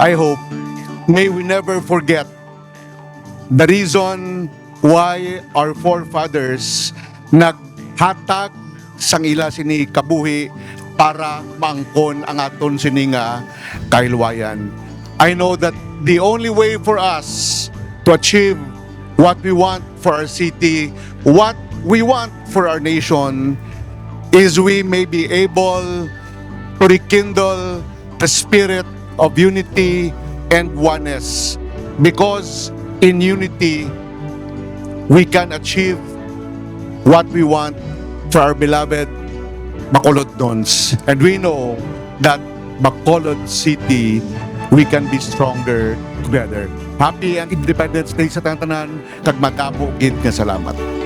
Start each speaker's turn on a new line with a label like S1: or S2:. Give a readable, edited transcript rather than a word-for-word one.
S1: I hope, may we never forget the reason why our forefathers naghatag sang ila sini kabuhi para maangkon ang aton sininga kailwayan. I know that the only way for us to achieve what we want for our city, what we want for our nation, is we may be able to rekindle the spirit of unity and oneness. Because in unity, we can achieve what we want for our beloved Bacolod Dons. And we know that Bacolod City, we can be stronger together. Happy and Independence Day sa tanan, kag madamo gid nga salamat.